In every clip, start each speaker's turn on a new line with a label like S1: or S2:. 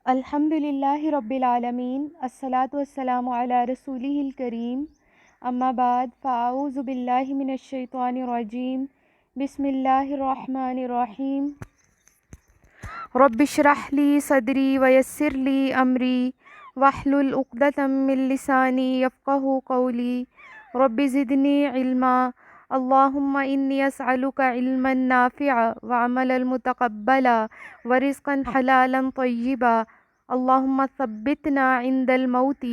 S1: الحمد للہ رب العالمین الصلاۃ والسلام علی رسولہ الکریم اما بعد فاعوذ باللہ من الشیطان الرجیم بسم اللہ الرحمن الرحیم رب اشرح لی صدری ویسر لی امری واحلل عقدۃ من لسانی یفقہوا قولی رب زدنی علما اللہم انی اسألک علما نافعا وعملا متقبلا ورزقا حلالا طیبا اللہم ثبتنا عند الموت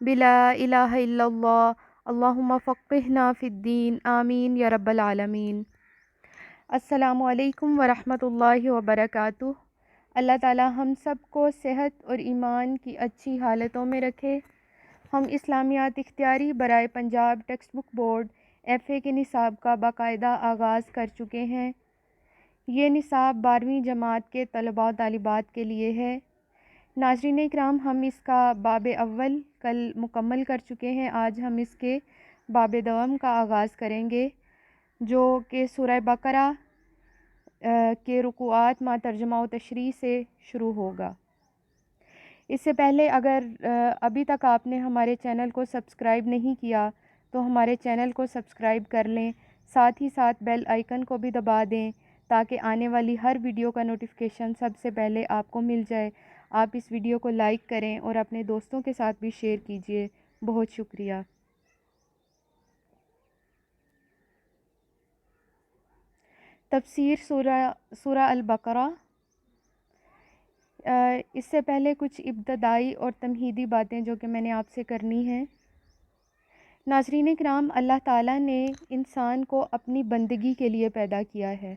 S1: بلا الہ الا اللہ اللہم فقہنا فی الدین آمین یا رب العالمین۔ السلام علیکم ورحمۃ اللہ وبرکاتہ۔ اللہ تعالی ہم سب کو صحت اور ایمان کی اچھی حالتوں میں رکھے۔ ہم اسلامیات اختیاری برائے Punjab text book board FA کے نصاب کا باقاعدہ آغاز کر چکے ہیں۔ یہ نصاب 12ویں جماعت کے طلباء و طالبات کے لیے ہے۔ ناظرین اکرام، ہم اس کا باب اول کل مکمل کر چکے ہیں۔ آج ہم اس کے باب دوم کا آغاز کریں گے، جو کہ سورہ بقرہ کے رکوعات مع ترجمہ و تشریح سے شروع ہوگا۔ اس سے پہلے اگر ابھی تک آپ نے ہمارے چینل کو سبسکرائب نہیں کیا تو ہمارے چینل کو سبسکرائب کر لیں، ساتھ ہی ساتھ بیل آئیکن کو بھی دبا دیں تاکہ آنے والی ہر ویڈیو کا نوٹیفیکیشن سب سے پہلے آپ کو مل جائے۔ آپ اس ویڈیو کو لائک کریں اور اپنے دوستوں کے ساتھ بھی شیئر کیجیے۔ بہت شکریہ۔ تفسیر سورہ البقرہ۔ اس سے پہلے کچھ ابتدائی اور تمہیدی باتیں جو کہ میں نے آپ سے کرنی ہیں۔ ناظرین کرام، اللہ تعالیٰ نے انسان کو اپنی بندگی کے لیے پیدا کیا ہے،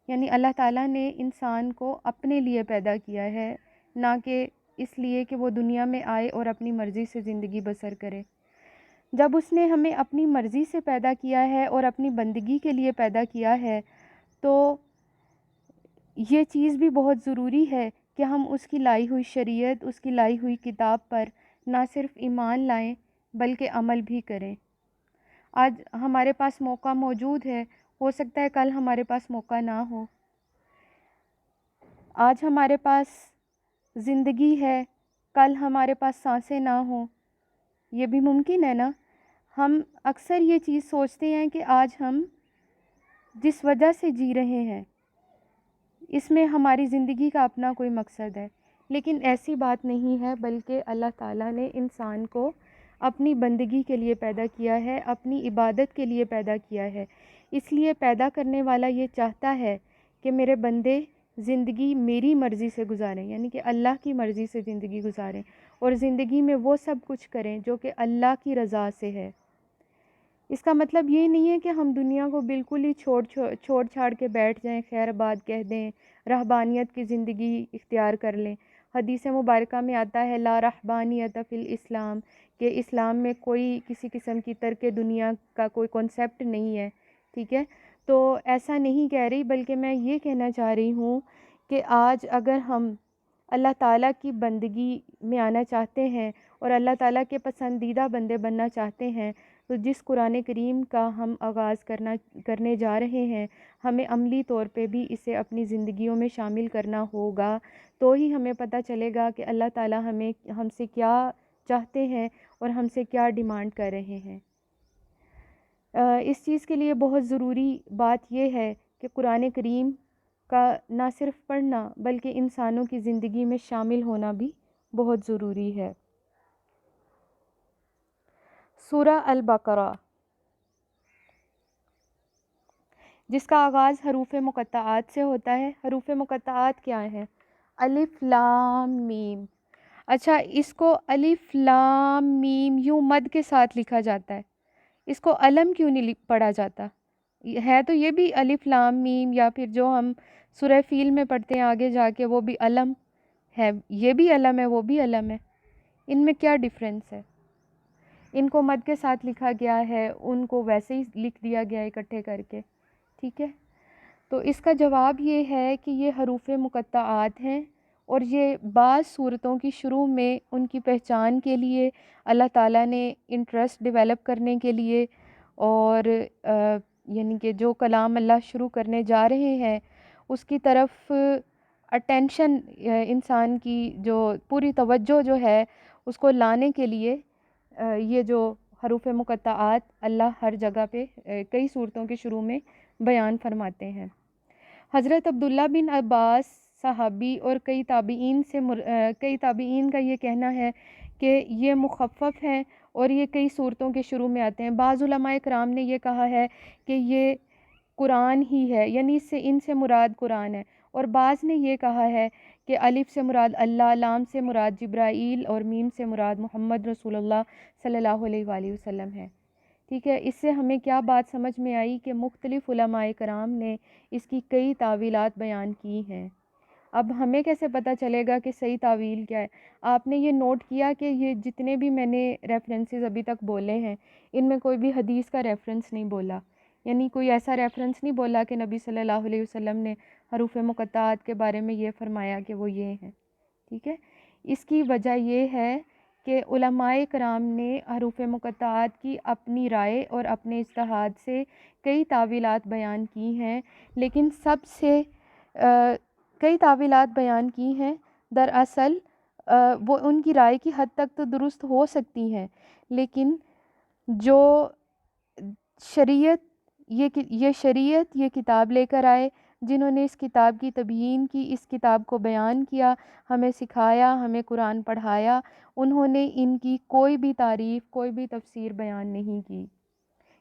S1: یعنی اللہ تعالیٰ نے انسان کو اپنے لیے پیدا کیا ہے، نہ کہ اس لیے کہ وہ دنیا میں آئے اور اپنی مرضی سے زندگی بسر کرے۔ جب اس نے ہمیں اپنی مرضی سے پیدا کیا ہے اور اپنی بندگی کے لیے پیدا کیا ہے تو یہ چیز بھی بہت ضروری ہے کہ ہم اس کی لائی ہوئی شریعت، اس کی لائی ہوئی کتاب پر نہ صرف ایمان لائیں بلکہ عمل بھی کریں۔ آج ہمارے پاس موقع موجود ہے، ہو سکتا ہے کل ہمارے پاس موقع نہ ہو۔ آج ہمارے پاس زندگی ہے، کل ہمارے پاس سانسیں نہ ہوں، یہ بھی ممکن ہے نا۔ ہم اکثر یہ چیز سوچتے ہیں کہ آج ہم جس وجہ سے جی رہے ہیں اس میں ہماری زندگی کا اپنا کوئی مقصد ہے، لیکن ایسی بات نہیں ہے، بلکہ اللہ تعالیٰ نے انسان کو اپنی بندگی کے لیے پیدا کیا ہے، اپنی عبادت کے لیے پیدا کیا ہے۔ اس لیے پیدا کرنے والا یہ چاہتا ہے کہ میرے بندے زندگی میری مرضی سے گزاریں، یعنی کہ اللہ کی مرضی سے زندگی گزاریں، اور زندگی میں وہ سب کچھ کریں جو کہ اللہ کی رضا سے ہے۔ اس کا مطلب یہ نہیں ہے کہ ہم دنیا کو بالکل ہی چھوڑ چھاڑ کے بیٹھ جائیں، خیر آباد کہہ دیں، رہبانیت کی زندگی اختیار کر لیں۔ حدیث مبارکہ میں آتا ہے لا رہبانیت فی الاسلام، کہ اسلام میں کوئی کسی قسم کی ترک دنیا کا کوئی کنسیپٹ نہیں ہے، ٹھیک ہے۔ تو ایسا نہیں کہہ رہی، بلکہ میں یہ کہنا چاہ رہی ہوں کہ آج اگر ہم اللہ تعالیٰ کی بندگی میں آنا چاہتے ہیں اور اللہ تعالیٰ کے پسندیدہ بندے بننا چاہتے ہیں تو جس قرآن کریم کا ہم آغاز کرنے جا رہے ہیں، ہمیں عملی طور پہ بھی اسے اپنی زندگیوں میں شامل کرنا ہوگا، تو ہی ہمیں پتہ چلے گا کہ اللہ تعالیٰ ہم سے کیا چاہتے ہیں اور ہم سے کیا ڈیمانڈ کر رہے ہیں۔ اس چیز کے لیے بہت ضروری بات یہ ہے کہ قرآن کریم کا نہ صرف پڑھنا بلکہ انسانوں کی زندگی میں شامل ہونا بھی بہت ضروری ہے۔ سورہ البقرہ، جس کا آغاز حروف مقطعات سے ہوتا ہے۔ حروف مقطعات کیا ہیں؟ الف لام میم۔ اچھا، اس کو الف لام میم یوں مد کے ساتھ لکھا جاتا ہے، اس کو علم کیوں نہیں پڑھا جاتا؟ ہے تو یہ بھی الف لام میم، یا پھر جو ہم سورہ فیل میں پڑھتے ہیں آگے جا کے وہ بھی علم ہے، یہ بھی علم ہے وہ بھی علم ہے، ان میں کیا ڈیفرنس ہے؟ ان کو مد کے ساتھ لکھا گیا ہے، ان کو ویسے ہی لکھ دیا گیا ہے اکٹھے کر کے، ٹھیک ہے۔ تو اس کا جواب یہ ہے کہ یہ حروف مقطعات ہیں، اور یہ بعض صورتوں کی شروع میں ان کی پہچان کے لیے اللہ تعالیٰ نے انٹرسٹ ڈیولپ کرنے کے لیے، اور یعنی کہ جو کلام اللہ شروع کرنے جا رہے ہیں اس کی طرف اٹینشن انسان کی جو پوری توجہ جو ہے اس کو لانے کے لیے یہ جو حروف مقطعات اللہ ہر جگہ پہ کئی صورتوں کے شروع میں بیان فرماتے ہیں۔ حضرت عبداللہ بن عباس صحابی اور کئی تابعین کا یہ کہنا ہے کہ یہ مخفف ہیں اور یہ کئی صورتوں کے شروع میں آتے ہیں۔ بعض علماء کرام نے یہ کہا ہے کہ یہ قرآن ہی ہے، یعنی ان سے مراد قرآن ہے، اور بعض نے یہ کہا ہے کہ الف سے مراد اللہ، لام سے مراد جبرائیل اور میم سے مراد محمد رسول اللہ صلی اللہ علیہ وآلہ وسلم ہے۔ ٹھیک ہے، اس سے ہمیں کیا بات سمجھ میں آئی کہ مختلف علماء کرام نے اس کی کئی تعویلات بیان کی ہیں۔ اب ہمیں کیسے پتہ چلے گا کہ صحیح تعویل کیا ہے؟ آپ نے یہ نوٹ کیا کہ یہ جتنے بھی میں نے ریفرنسز ابھی تک بولے ہیں ان میں کوئی بھی حدیث کا ریفرنس نہیں بولا، یعنی کوئی ایسا ریفرنس نہیں بولا کہ نبی صلی اللہ علیہ وسلم نے حروف مقطعات کے بارے میں یہ فرمایا کہ وہ یہ ہیں۔ ٹھیک ہے، اس کی وجہ یہ ہے کہ علماء کرام نے حروف مقطعات کی اپنی رائے اور اپنے اجتہاد سے کئی تعویلات بیان کی ہیں، لیکن کئی تعویلات بیان کی ہیں دراصل وہ ان کی رائے کی حد تک تو درست ہو سکتی ہیں، لیکن جو شریعت یہ کتاب لے کر آئے، جنہوں نے اس کتاب کی تبیین کی، اس کتاب کو بیان کیا، ہمیں سکھایا، ہمیں قرآن پڑھایا، انہوں نے ان کی کوئی بھی تعریف، کوئی بھی تفسیر بیان نہیں کی۔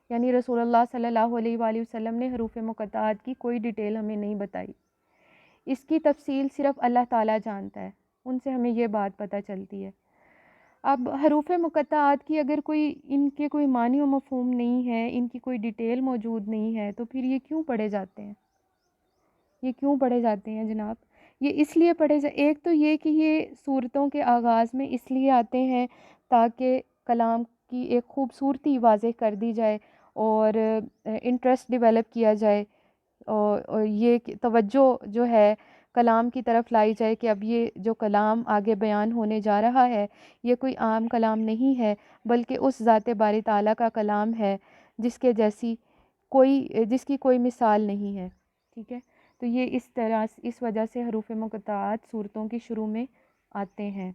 S1: یعنی رسول اللہ صلی اللہ علیہ وآلہ وسلم نے حروف مقطعات کی کوئی ڈیٹیل ہمیں نہیں بتائی، اس کی تفصیل صرف اللہ تعالیٰ جانتا ہے، ان سے ہمیں یہ بات پتہ چلتی ہے۔ اب حروف مقطعات کی اگر ان کے کوئی معنی و مفہوم نہیں ہے، ان کی کوئی ڈیٹیل موجود نہیں ہے، تو پھر یہ کیوں پڑھے جاتے ہیں؟ یہ کیوں پڑھے جاتے ہیں جناب؟ یہ اس لیے ایک تو یہ کہ یہ صورتوں کے آغاز میں اس لیے آتے ہیں تاکہ کلام کی ایک خوبصورتی واضح کر دی جائے اور انٹرسٹ ڈیولپ کیا جائے، اور یہ توجہ جو ہے کلام کی طرف لائی جائے کہ اب یہ جو کلام آگے بیان ہونے جا رہا ہے یہ کوئی عام کلام نہیں ہے، بلکہ اس ذات باری تعالیٰ کا کلام ہے جس کی کوئی مثال نہیں ہے۔ ٹھیک ہے، تو یہ اس وجہ سے حروف مقطعات صورتوں کی شروع میں آتے ہیں۔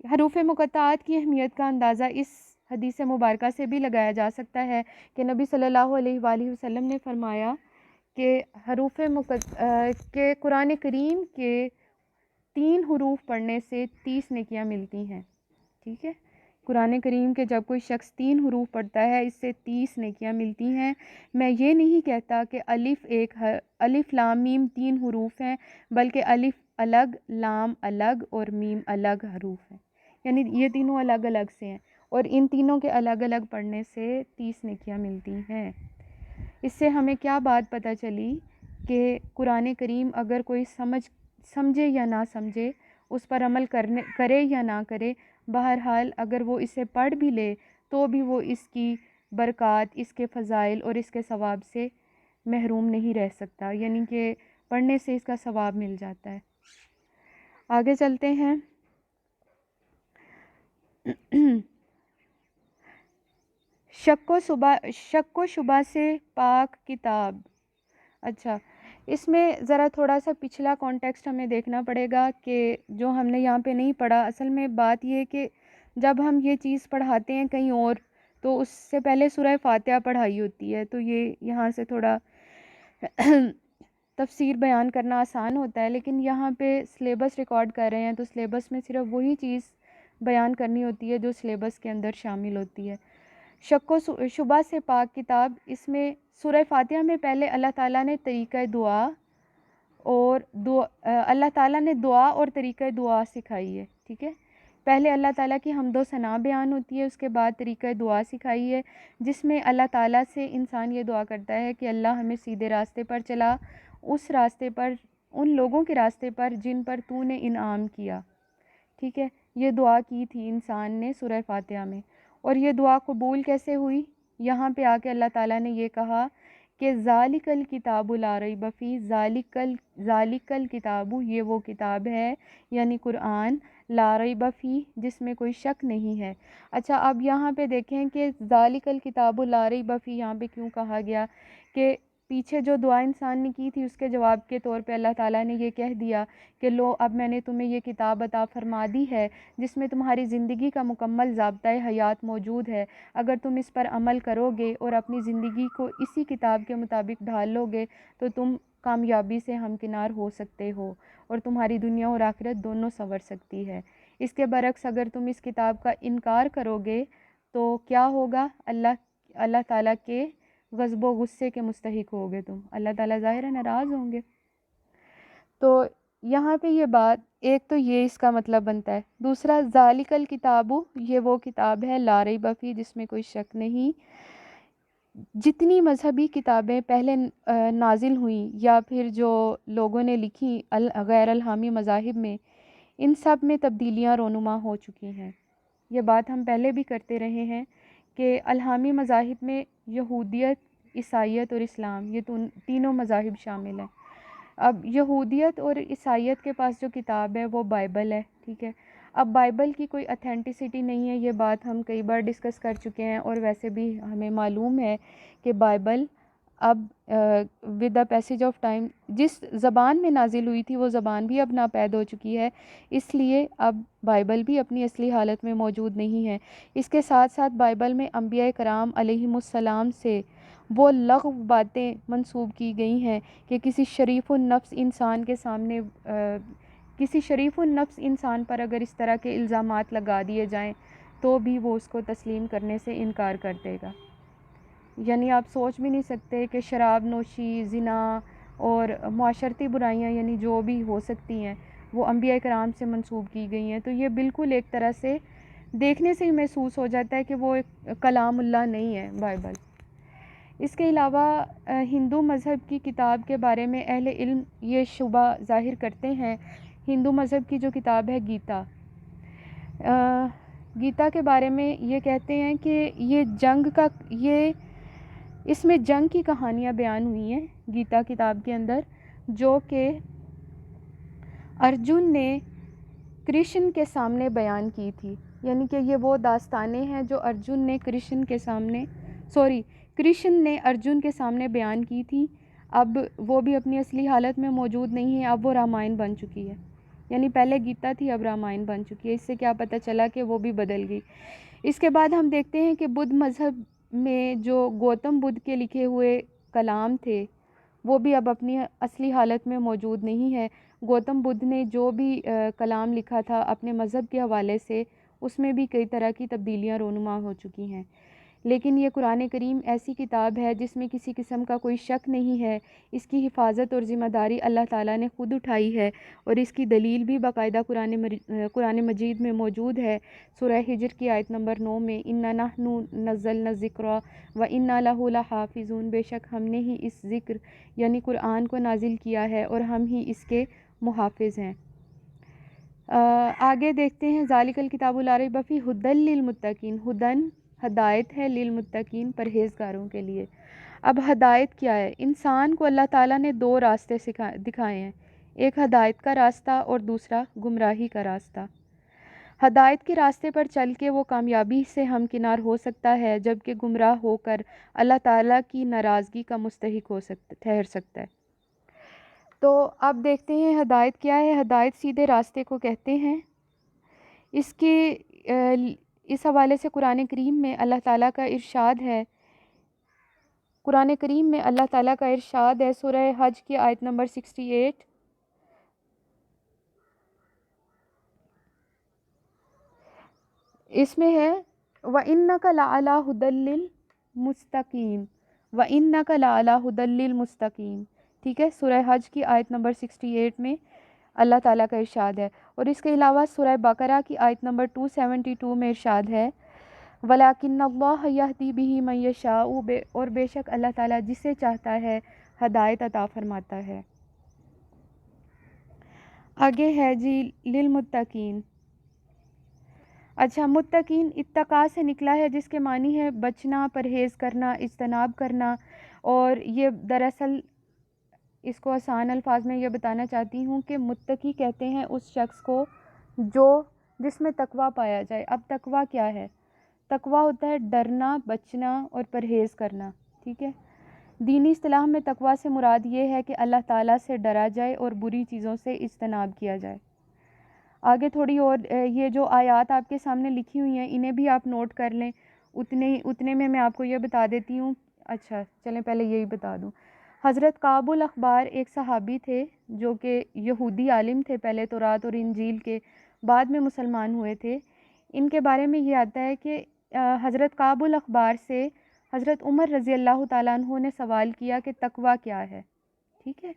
S1: حروف مقطعات کی اہمیت کا اندازہ اس حدیث مبارکہ سے بھی لگایا جا سکتا ہے کہ نبی صلی اللہ علیہ وآلہ وسلم نے فرمایا کہ کہ قرآن کریم کے 3 حروف پڑھنے سے 30 نیکیاں ملتی ہیں۔ ٹھیک ہے، قرآن کریم کے جب کوئی شخص 3 حروف پڑھتا ہے اس سے 30 نیکیاں ملتی ہیں۔ میں یہ نہیں کہتا کہ الف لام میم 3 حروف ہیں، بلکہ الف الگ، لام الگ اور میم الگ حروف ہیں، یعنی یہ تینوں الگ الگ سے ہیں، اور ان تینوں کے الگ الگ پڑھنے سے 30 نیکیاں ملتی ہیں۔ اس سے ہمیں کیا بات پتہ چلی کہ قرآن کریم اگر کوئی سمجھے یا نہ سمجھے، اس پر عمل کرے یا نہ کرے، بہرحال اگر وہ اسے پڑھ بھی لے تو بھی وہ اس کی برکات، اس کے فضائل اور اس کے ثواب سے محروم نہیں رہ سکتا، یعنی کہ پڑھنے سے اس کا ثواب مل جاتا ہے۔ آگے چلتے ہیں۔ شک و شبہ سے پاک کتاب۔ اچھا، اس میں ذرا تھوڑا سا پچھلا کانٹیکسٹ ہمیں دیکھنا پڑے گا کہ جو ہم نے یہاں پہ نہیں پڑھا، اصل میں بات یہ ہے کہ جب ہم یہ چیز پڑھاتے ہیں کہیں اور تو اس سے پہلے سورہ فاتحہ پڑھائی ہوتی ہے، تو یہ یہاں سے تھوڑا تفسیر بیان کرنا آسان ہوتا ہے، لیکن یہاں پہ سلیبس ریکارڈ کر رہے ہیں تو سلیبس میں صرف وہی چیز بیان کرنی ہوتی ہے جو سلیبس کے اندر شامل ہوتی ہے۔ شک و شبہ سے پاک کتاب، اس میں سورہ فاتحہ میں پہلے اللہ تعالیٰ نے اللہ تعالیٰ نے دعا اور طریقہ دعا سکھائی ہے۔ ٹھیک ہے، پہلے اللہ تعالیٰ کی حمد و ثنا بیان ہوتی ہے، اس کے بعد طریقہ دعا سکھائی ہے، جس میں اللہ تعالیٰ سے انسان یہ دعا کرتا ہے کہ اللہ ہمیں سیدھے راستے پر چلا، اس راستے پر، ان لوگوں کے راستے پر جن پر تو نے انعام کیا۔ ٹھیک ہے، یہ دعا کی تھی انسان نے سورہ فاتحہ میں، اور یہ دعا قبول کیسے ہوئی؟ یہاں پہ آ کے اللہ تعالیٰ نے یہ کہا کہ ذالک الکتاب لا ریب فیہ، ذالک الکتاب، یہ وہ کتاب ہے یعنی قرآن، لا ریب فیہ، جس میں کوئی شک نہیں ہے۔ اچھا، اب یہاں پہ دیکھیں کہ ذالک الکتاب لا ریب فیہ یہاں پہ کیوں کہا گیا؟ کہ پیچھے جو دعا انسان نے کی تھی اس کے جواب کے طور پہ اللہ تعالیٰ نے یہ کہہ دیا کہ لو اب میں نے تمہیں یہ کتاب عطا فرما دی ہے جس میں تمہاری زندگی کا مکمل ضابطۂ حیات موجود ہے. اگر تم اس پر عمل کرو گے اور اپنی زندگی کو اسی کتاب کے مطابق ڈھال لو گے تو تم کامیابی سے ہمکنار ہو سکتے ہو اور تمہاری دنیا اور آخرت دونوں سنور سکتی ہے. اس کے برعکس اگر تم اس کتاب کا انکار کرو گے تو کیا ہوگا؟ اللہ تعالیٰ کے غضب و غصے کے مستحق ہوگے تم. اللہ تعالیٰ ظاہر ناراض ہوں گے. تو یہاں پہ یہ بات ایک تو یہ اس کا مطلب بنتا ہے. دوسرا ذالک الکتاب، یہ وہ کتاب ہے لا ریب فیہ جس میں کوئی شک نہیں. جتنی مذہبی کتابیں پہلے نازل ہوئیں یا پھر جو لوگوں نے لکھی غیر الہامی مذاہب میں، ان سب میں تبدیلیاں رونما ہو چکی ہیں. یہ بات ہم پہلے بھی کرتے رہے ہیں کہ الہامی مذاہب میں یہودیت، عیسائیت اور اسلام، یہ تینوں مذاہب شامل ہیں. اب یہودیت اور عیسائیت کے پاس جو کتاب ہے وہ بائبل ہے، ٹھیک ہے. اب بائبل کی کوئی اتھینٹسٹی نہیں ہے، یہ بات ہم کئی بار ڈسکس کر چکے ہیں، اور ویسے بھی ہمیں معلوم ہے کہ بائبل اب with the passage of time جس زبان میں نازل ہوئی تھی وہ زبان بھی اب ناپید ہو چکی ہے، اس لیے اب بائبل بھی اپنی اصلی حالت میں موجود نہیں ہے. اس کے ساتھ ساتھ بائبل میں انبیاء کرام علیہم السلام سے وہ لغو باتیں منسوب کی گئی ہیں کہ کسی شریف النفس انسان پر اگر اس طرح کے الزامات لگا دیے جائیں تو بھی وہ اس کو تسلیم کرنے سے انکار کر دے گا. یعنی آپ سوچ بھی نہیں سکتے کہ شراب نوشی، زنا اور معاشرتی برائیاں یعنی جو بھی ہو سکتی ہیں وہ انبیاء کرام سے منسوب کی گئی ہیں. تو یہ بالکل ایک طرح سے دیکھنے سے ہی محسوس ہو جاتا ہے کہ وہ ایک کلام اللہ نہیں ہے بائبل. اس کے علاوہ ہندو مذہب کی کتاب کے بارے میں اہل علم یہ شبہ ظاہر کرتے ہیں. ہندو مذہب کی جو کتاب ہے گیتا کے بارے میں یہ کہتے ہیں کہ اس میں جنگ کی کہانیاں بیان ہوئی ہیں گیتا کتاب کے اندر، جو کہ ارجن نے کرشن کے سامنے بیان کی تھی. یعنی کہ یہ وہ داستانیں ہیں جو کرشن نے ارجن کے سامنے بیان کی تھی. اب وہ بھی اپنی اصلی حالت میں موجود نہیں ہے، اب وہ رامائن بن چکی ہے. یعنی پہلے گیتا تھی اب رامائن بن چکی ہے. اس سے کیا پتہ چلا کہ وہ بھی بدل گئی. اس کے بعد ہم دیکھتے ہیں کہ بدھ مذہب میں جو گوتم بدھ کے لکھے ہوئے کلام تھے وہ بھی اب اپنی اصلی حالت میں موجود نہیں ہے. گوتم بدھ نے جو بھی کلام لکھا تھا اپنے مذہب کے حوالے سے، اس میں بھی کئی طرح کی تبدیلیاں رونما ہو چکی ہیں. لیکن یہ قرآن کریم ایسی کتاب ہے جس میں کسی قسم کا کوئی شک نہیں ہے. اس کی حفاظت اور ذمہ داری اللہ تعالیٰ نے خود اٹھائی ہے، اور اس کی دلیل بھی باقاعدہ قرآن مجید میں موجود ہے. سورہ ہجر کی آیت نمبر 9 میں اِنَّا نَحْنُ نَزَّلْنَا الذِّکْرَ وَإِنَّا لَهُ لَحَافِظُونَ، بے شک ہم نے ہی اس ذکر یعنی قرآن کو نازل کیا ہے اور ہم ہی اس کے محافظ ہیں. آگے دیکھتے ہیں ذالک الکتاب لا ریب فیہ ھدی للمتقین. ھدن ہدایت ہے، للمتقین پرہیزگاروں کے لیے. اب ہدایت کیا ہے؟ انسان کو اللہ تعالیٰ نے دو راستے دکھائے ہیں، ایک ہدایت کا راستہ اور دوسرا گمراہی کا راستہ. ہدایت کے راستے پر چل کے وہ کامیابی سے ہمکنار ہو سکتا ہے، جبکہ گمراہ ہو کر اللہ تعالیٰ کی ناراضگی کا مستحق ٹھہر سکتا ہے. تو اب دیکھتے ہیں ہدایت کیا ہے. ہدایت سیدھے راستے کو کہتے ہیں. اس حوالے سے قرآن کریم میں اللہ تعالیٰ کا ارشاد ہے سورہ حج کی آیت نمبر 68. اس میں ہے وَإِنَّكَ لَعَلَىٰ هُدًى لِّلْمُسْتَقِيمِ. وَإِنَّكَ لَعَلَىٰ هُدًى لِّلْمُسْتَقِيمِ. ٹھیک ہے، سورہ حج کی آیت نمبر 68 میں اللہ تعالیٰ کا ارشاد ہے. اور اس کے علاوہ سورہ بقرہ کی آیت نمبر 272 میں ارشاد ہے وَلَٰكِنَّ اللَّهَ يَهْدِي بِهِ مَن يَشَاءُ، اور بے شک اللہ تعالیٰ جسے چاہتا ہے ہدایت عطا فرماتا ہے. آگے ہے جی للمتقین. اچھا، متقین اتقاء سے نکلا ہے جس کے معنی ہے بچنا، پرہیز کرنا، اجتناب کرنا. اور یہ دراصل اس کو آسان الفاظ میں یہ بتانا چاہتی ہوں کہ متقی کہتے ہیں اس شخص کو جس میں تقویٰ پایا جائے. اب تقویٰ کیا ہے؟ تقویٰ ہوتا ہے ڈرنا، بچنا اور پرہیز کرنا. ٹھیک ہے، دینی اصطلاح میں تقویٰ سے مراد یہ ہے کہ اللہ تعالیٰ سے ڈرا جائے اور بری چیزوں سے اجتناب کیا جائے۔ آگے تھوڑی اور یہ جو آیات آپ کے سامنے لکھی ہوئی ہیں انہیں بھی آپ نوٹ کر لیں، اتنے میں آپ کو یہ بتا دیتی ہوں۔ اچھا چلیں پہلے یہی بتا دوں۔ حضرت کعب الاحبار ایک صحابی تھے جو کہ یہودی عالم تھے، پہلے تورات اور انجیل کے، بعد میں مسلمان ہوئے تھے۔ ان کے بارے میں یہ آتا ہے کہ حضرت کعب الاحبار سے حضرت عمر رضی اللہ تعالیٰ عنہ نے سوال کیا کہ تقویٰ کیا ہے، ٹھیک ہے۔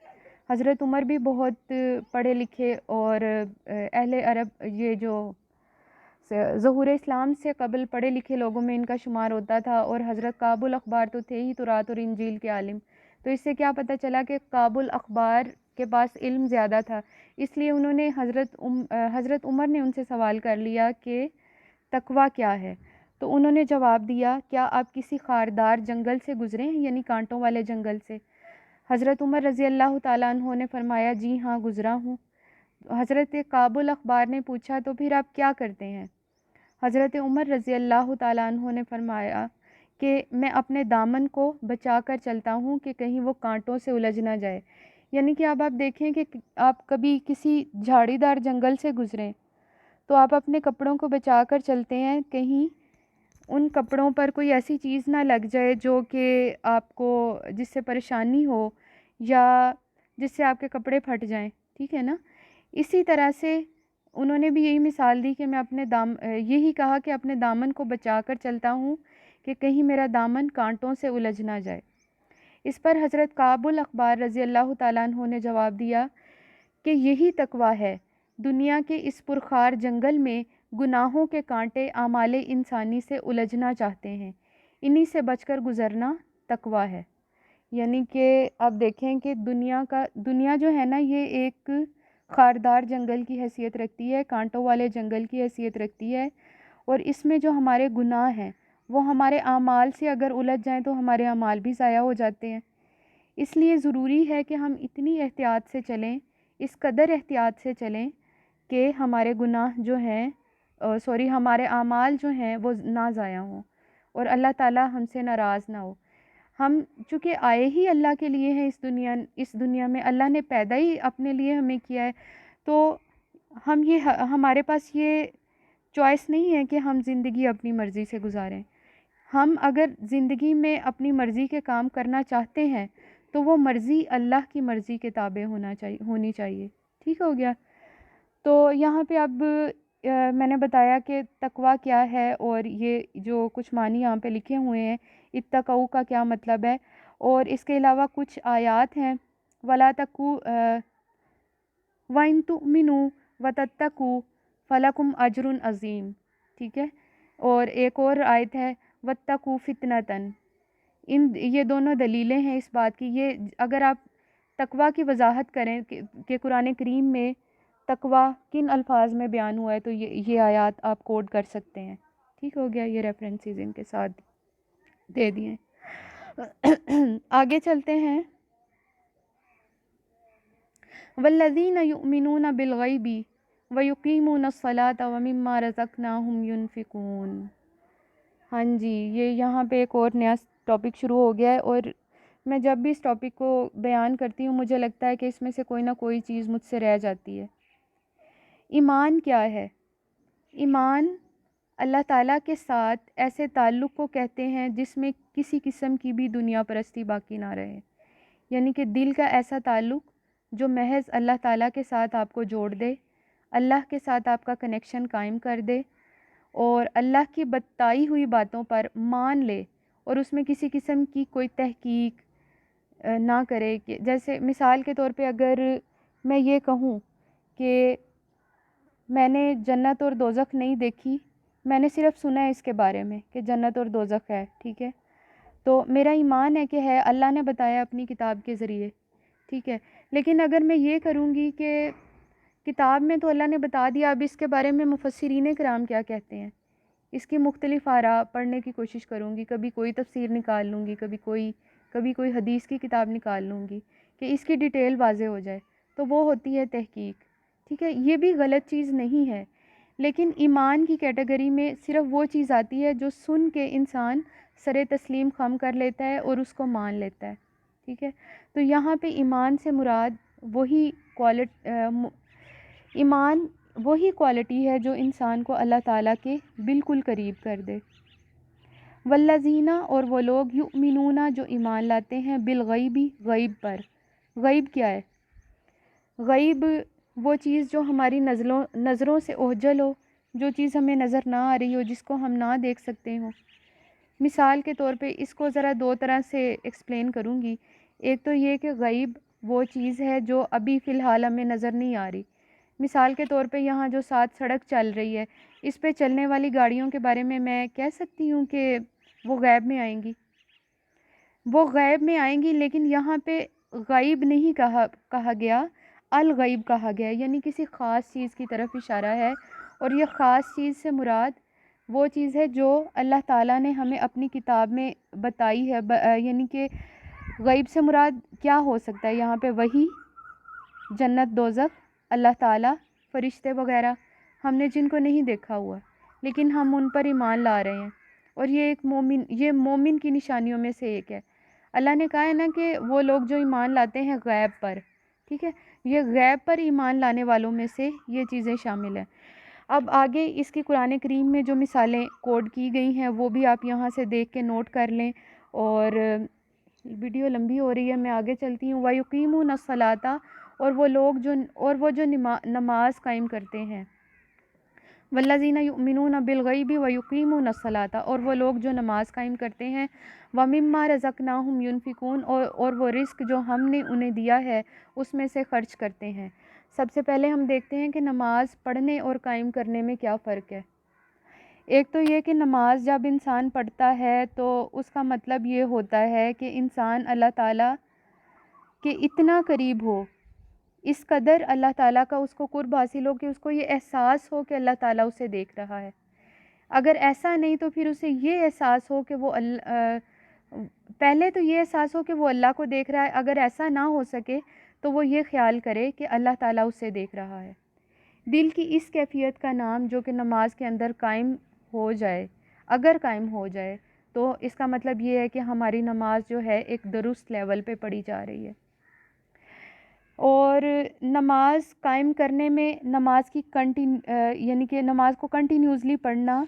S1: حضرت عمر بھی بہت پڑھے لکھے اور اہل عرب، یہ جو ظہور اسلام سے قبل پڑھے لکھے لوگوں میں ان کا شمار ہوتا تھا، اور حضرت کعب الاحبار تو تھے ہی تورات اور انجیل کے عالم۔ تو اس سے کیا پتہ چلا کہ کعب الاحبار کے پاس علم زیادہ تھا، اس لیے انہوں نے حضرت عمر نے ان سے سوال کر لیا کہ تقویٰ کیا ہے؟ تو انہوں نے جواب دیا، کیا آپ کسی خاردار جنگل سے گزرے ہیں، یعنی کانٹوں والے جنگل سے؟ حضرت عمر رضی اللہ تعالیٰ عنہ نے فرمایا، جی ہاں گزرا ہوں۔ حضرت کعب الاحبار نے پوچھا، تو پھر آپ کیا کرتے ہیں؟ حضرت عمر رضی اللہ تعالیٰ عنہ نے فرمایا کہ میں اپنے دامن کو بچا کر چلتا ہوں کہ کہیں وہ کانٹوں سے الجھ نہ جائے۔ یعنی کہ اب آپ دیکھیں کہ آپ کبھی کسی جھاڑی دار جنگل سے گزریں تو آپ اپنے کپڑوں کو بچا کر چلتے ہیں، کہیں ان کپڑوں پر کوئی ایسی چیز نہ لگ جائے جو کہ آپ کو جس سے پریشانی ہو یا جس سے آپ کے کپڑے پھٹ جائیں، ٹھیک ہے نا۔ اسی طرح سے انہوں نے بھی یہی مثال دی کہ میں یہی کہا کہ اپنے دامن کو بچا کر چلتا ہوں کہ کہیں میرا دامن کانٹوں سے الجھ نہ جائے۔ اس پر حضرت کعب الاحبار رضی اللہ تعالیٰ عنہ نے جواب دیا کہ یہی تقویٰ ہے، دنیا کے اس پرخار جنگل میں گناہوں کے کانٹے اعمال انسانی سے الجھنا چاہتے ہیں، انہی سے بچ کر گزرنا تقویٰ ہے۔ یعنی کہ آپ دیکھیں کہ دنیا جو ہے نا، یہ ایک خاردار جنگل کی حیثیت رکھتی ہے، کانٹوں والے جنگل کی حیثیت رکھتی ہے، اور اس میں جو ہمارے گناہ ہیں وہ ہمارے اعمال سے اگر الجھ جائیں تو ہمارے اعمال بھی ضائع ہو جاتے ہیں۔ اس لیے ضروری ہے کہ ہم اتنی احتیاط سے چلیں، اس قدر احتیاط سے چلیں کہ ہمارے گناہ جو ہیں ہمارے اعمال جو ہیں وہ نہ ضائع ہوں اور اللہ تعالیٰ ہم سے ناراض نہ ہو۔ ہم چونکہ آئے ہی اللہ کے لیے ہیں، اس دنیا میں اللہ نے پیدا ہی اپنے لیے ہمیں کیا ہے، تو ہمارے پاس یہ چوائس نہیں ہے کہ ہم زندگی اپنی مرضی سے گزاریں۔ ہم اگر زندگی میں اپنی مرضی کے کام کرنا چاہتے ہیں تو وہ مرضی اللہ کی مرضی کے تابع ہونی چاہیے، ٹھیک ہو گیا۔ تو یہاں پہ اب میں نے بتایا کہ تقویٰ کیا ہے، اور یہ جو کچھ معنی یہاں پہ لکھے ہوئے ہیں اتقوا کا کیا مطلب ہے، اور اس کے علاوہ کچھ آیات ہیں، وَلَا تَقُوا وَإِن تُؤْمِنُوا وَتَتَّقُوا فَلَكُمْ أَجْرٌ عَظِيمٌ، ٹھیک ہے۔ اور ایک اور آیت ہے وَاتَّقُوا فِتْنَةً۔ یہ دونوں دلیلیں ہیں اس بات کی۔ یہ اگر آپ تقویٰ کی وضاحت کریں کہ قرآن کریم میں تقویٰ کن الفاظ میں بیان ہوا ہے تو یہ آیات آپ کوڈ کر سکتے ہیں، ٹھیک ہو گیا۔ یہ ریفرنسز ان کے ساتھ دے دیے۔ آگے چلتے ہیں۔ والذین یؤمنون بالغیب ویقیمون الصلاۃ ومما رزقناہم ینفقون۔ ہاں جی، یہ یہاں پہ ایک اور نیا ٹاپک شروع ہو گیا ہے، اور میں جب بھی اس ٹاپک کو بیان کرتی ہوں مجھے لگتا ہے کہ اس میں سے کوئی نہ کوئی چیز مجھ سے رہ جاتی ہے۔ ایمان کیا ہے؟ ایمان اللہ تعالیٰ کے ساتھ ایسے تعلق کو کہتے ہیں جس میں کسی قسم کی بھی دنیا پرستی باقی نہ رہے، یعنی کہ دل کا ایسا تعلق جو محض اللہ تعالیٰ کے ساتھ آپ کو جوڑ دے، اللہ کے ساتھ آپ کا کنیکشن قائم کر دے، اور اللہ کی بتائی ہوئی باتوں پر مان لے اور اس میں کسی قسم کی کوئی تحقیق نہ کرے۔ کہ جیسے مثال کے طور پہ اگر میں یہ کہوں کہ میں نے جنت اور دوزخ نہیں دیکھی، میں نے صرف سنا ہے اس کے بارے میں کہ جنت اور دوزخ ہے، ٹھیک ہے، تو میرا ایمان ہے کہ ہے، اللہ نے بتایا اپنی کتاب کے ذریعے، ٹھیک ہے۔ لیکن اگر میں یہ کروں گی کہ کتاب میں تو اللہ نے بتا دیا، اب اس کے بارے میں مفسرین کرام کیا کہتے ہیں، اس کی مختلف آراء پڑھنے کی کوشش کروں گی، کبھی کوئی تفسیر نکال لوں گی، کبھی کوئی حدیث کی کتاب نکال لوں گی کہ اس کی ڈیٹیل واضح ہو جائے، تو وہ ہوتی ہے تحقیق، ٹھیک ہے۔ یہ بھی غلط چیز نہیں ہے، لیکن ایمان کی کیٹیگری میں صرف وہ چیز آتی ہے جو سن کے انسان سر تسلیم خم کر لیتا ہے اور اس کو مان لیتا ہے، ٹھیک ہے. تو یہاں پہ ایمان سے مراد وہی ایمان وہی کوالٹی ہے جو انسان کو اللہ تعالیٰ کے بالکل قریب کر دے. والذین، اور وہ لوگ، یؤمنون، جو ایمان لاتے ہیں، بالغیبی، غیب پر. غیب کیا ہے؟ غیب وہ چیز جو ہماری نظروں سے اوجھل ہو، جو چیز ہمیں نظر نہ آ رہی ہو، جس کو ہم نہ دیکھ سکتے ہوں. مثال کے طور پہ اس کو ذرا دو طرح سے ایکسپلین کروں گی. ایک تو یہ کہ غیب وہ چیز ہے جو ابھی فی الحال ہمیں نظر نہیں آ رہی. مثال کے طور پہ یہاں جو ساتھ سڑک چل رہی ہے، اس پہ چلنے والی گاڑیوں کے بارے میں کہہ سکتی ہوں کہ وہ غیب میں آئیں گی. وہ غیب میں آئیں گی، لیکن یہاں پہ غیب نہیں کہا گیا، الغیب کہا گیا، یعنی کسی خاص چیز کی طرف اشارہ ہے. اور یہ خاص چیز سے مراد وہ چیز ہے جو اللہ تعالیٰ نے ہمیں اپنی کتاب میں بتائی ہے. یعنی کہ غیب سے مراد کیا ہو سکتا ہے یہاں پہ؟ وحی، جنت، دوزخ، اللہ تعالیٰ، فرشتے وغیرہ، ہم نے جن کو نہیں دیکھا ہوا لیکن ہم ان پر ایمان لا رہے ہیں. اور یہ مومن کی نشانیوں میں سے ایک ہے. اللہ نے کہا ہے نا کہ وہ لوگ جو ایمان لاتے ہیں غیب پر. ٹھیک ہے، یہ غیب پر ایمان لانے والوں میں سے یہ چیزیں شامل ہیں. اب آگے اس کی قرآن کریم میں جو مثالیں کوڈ کی گئی ہیں وہ بھی آپ یہاں سے دیکھ کے نوٹ کر لیں. اور ویڈیو لمبی ہو رہی ہے، میں آگے چلتی ہوں. وَيُقِيمُونَ الصَّلَاةَ، اور وہ جو نماز قائم کرتے ہیں. وَالَّذِينَ يُؤْمِنُونَ بِالْغَيْبِ وَيُقِيمُونَ الصَّلَاةَ، اور وہ لوگ جو نماز قائم کرتے ہیں. وَمِمَّا رَزَقْنَاهُمْ يُنْفِقُونَ، اور وہ رزق جو ہم نے انہیں دیا ہے اس میں سے خرچ کرتے ہیں. سب سے پہلے ہم دیکھتے ہیں کہ نماز پڑھنے اور قائم کرنے میں کیا فرق ہے. ایک تو یہ کہ نماز جب انسان پڑھتا ہے تو اس کا مطلب یہ ہوتا ہے کہ انسان اللہ تعالیٰ کے اتنا قریب ہو، اس قدر اللہ تعالیٰ کا اس کو قرب حاصل ہو کہ اس کو یہ احساس ہو کہ اللہ تعالیٰ اسے دیکھ رہا ہے. اگر ایسا نہیں تو پھر اسے یہ احساس ہو کہ پہلے تو یہ احساس ہو کہ وہ اللہ کو دیکھ رہا ہے. اگر ایسا نہ ہو سکے تو وہ یہ خیال کرے کہ اللہ تعالیٰ اسے دیکھ رہا ہے. دل کی اس کیفیت کا نام جو کہ نماز کے اندر قائم ہو جائے، اگر قائم ہو جائے تو اس کا مطلب یہ ہے کہ ہماری نماز جو ہے ایک درست لیول پہ پڑھی جا رہی ہے. اور نماز قائم کرنے میں نماز کی یعنی کہ نماز کو کنٹینیوسلی پڑھنا،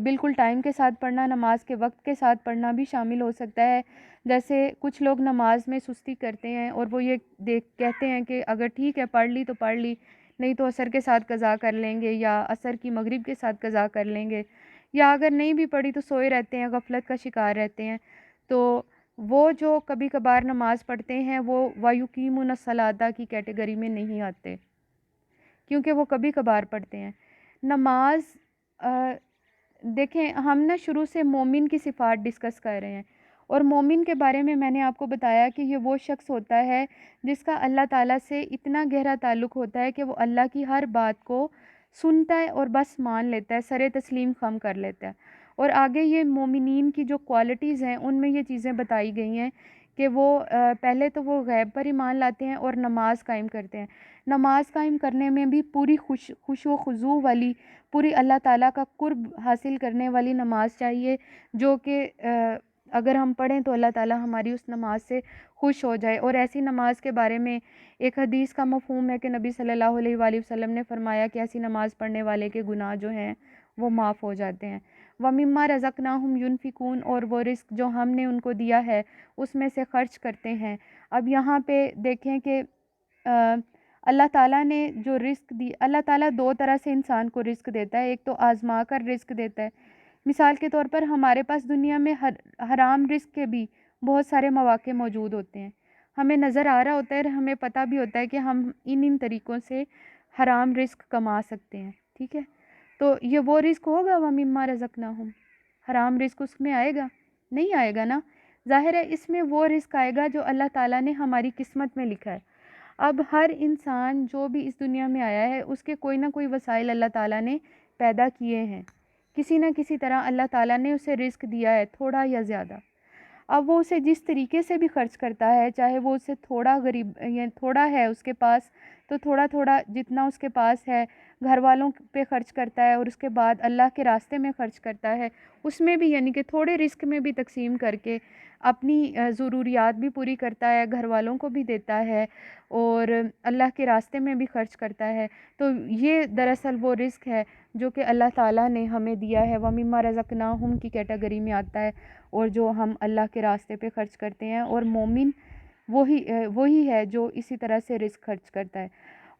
S1: بالکل ٹائم کے ساتھ پڑھنا، نماز کے وقت کے ساتھ پڑھنا بھی شامل ہو سکتا ہے. جیسے کچھ لوگ نماز میں سستی کرتے ہیں اور وہ یہ کہتے ہیں کہ اگر ٹھیک ہے پڑھ لی تو پڑھ لی، نہیں تو عصر کے ساتھ قضا کر لیں گے، یا عصر کی مغرب کے ساتھ قضا کر لیں گے، یا اگر نہیں بھی پڑھی تو سوئے رہتے ہیں، غفلت کا شکار رہتے ہیں. تو وہ جو کبھی کبھار نماز پڑھتے ہیں وہ وَيُقِيمُونَ الصَّلَاةَ کی کیٹیگری میں نہیں آتے، کیونکہ وہ کبھی کبھار پڑھتے ہیں. نماز دیکھیں، ہم نا شروع سے مومن کی صفات ڈسکس کر رہے ہیں، اور مومن کے بارے میں نے آپ کو بتایا کہ یہ وہ شخص ہوتا ہے جس کا اللہ تعالیٰ سے اتنا گہرا تعلق ہوتا ہے کہ وہ اللہ کی ہر بات کو سنتا ہے اور بس مان لیتا ہے، سر تسلیم خم کر لیتا ہے. اور آگے یہ مومنین کی جو کوالٹیز ہیں ان میں یہ چیزیں بتائی گئی ہیں کہ وہ پہلے تو وہ غیب پر ایمان لاتے ہیں اور نماز قائم کرتے ہیں. نماز قائم کرنے میں بھی پوری خشوع و خضوع والی، پوری اللہ تعالیٰ کا قرب حاصل کرنے والی نماز چاہیے، جو کہ اگر ہم پڑھیں تو اللہ تعالیٰ ہماری اس نماز سے خوش ہو جائے. اور ایسی نماز کے بارے میں ایک حدیث کا مفہوم ہے کہ نبی صلی اللہ علیہ وآلہ وسلم نے فرمایا کہ ایسی نماز پڑھنے والے کے گناہ جو ہیں وہ معاف ہو جاتے ہیں. وَمِمَّا رَزَقْنَاهُمْ يُنْفِقُونَ، اور وہ رزق جو ہم نے ان کو دیا ہے اس میں سے خرچ کرتے ہیں. اب یہاں پہ دیکھیں کہ اللہ تعالیٰ نے جو رزق دی، اللہ تعالیٰ دو طرح سے انسان کو رزق دیتا ہے. ایک تو آزما کر رزق دیتا ہے. مثال کے طور پر ہمارے پاس دنیا میں حرام رزق کے بھی بہت سارے مواقع موجود ہوتے ہیں. ہمیں نظر آ رہا ہوتا ہے اور ہمیں پتہ بھی ہوتا ہے کہ ہم ان طریقوں سے حرام رزق کما سکتے ہیں. ٹھیک ہے، تو یہ وہ رزق ہوگا وَمِمَّا رَزَقْنَاهُمْ؟ حرام رزق اس میں آئے گا؟ نہیں آئے گا نا. ظاہر ہے اس میں وہ رزق آئے گا جو اللہ تعالیٰ نے ہماری قسمت میں لکھا ہے. اب ہر انسان جو بھی اس دنیا میں آیا ہے اس کے کوئی نہ کوئی وسائل اللہ تعالیٰ نے پیدا کیے ہیں. کسی نہ کسی طرح اللہ تعالیٰ نے اسے رزق دیا ہے، تھوڑا یا زیادہ. اب وہ اسے جس طریقے سے بھی خرچ کرتا ہے، چاہے وہ اسے تھوڑا غریب یا تھوڑا ہے اس کے پاس تو تھوڑا تھوڑا جتنا اس کے پاس ہے گھر والوں پہ خرچ کرتا ہے، اور اس کے بعد اللہ کے راستے میں خرچ کرتا ہے، اس میں بھی یعنی کہ تھوڑے رزق میں بھی تقسیم کر کے اپنی ضروریات بھی پوری کرتا ہے، گھر والوں کو بھی دیتا ہے، اور اللہ کے راستے میں بھی خرچ کرتا ہے. تو یہ دراصل وہ رزق ہے جو کہ اللہ تعالیٰ نے ہمیں دیا ہے. وَمِمَّا رَزَقْنَاهُمْ کی کیٹیگری میں آتا ہے، اور جو ہم اللہ کے راستے پہ خرچ کرتے ہیں. اور مومن وہی ہے جو اسی طرح سے رزق خرچ کرتا ہے.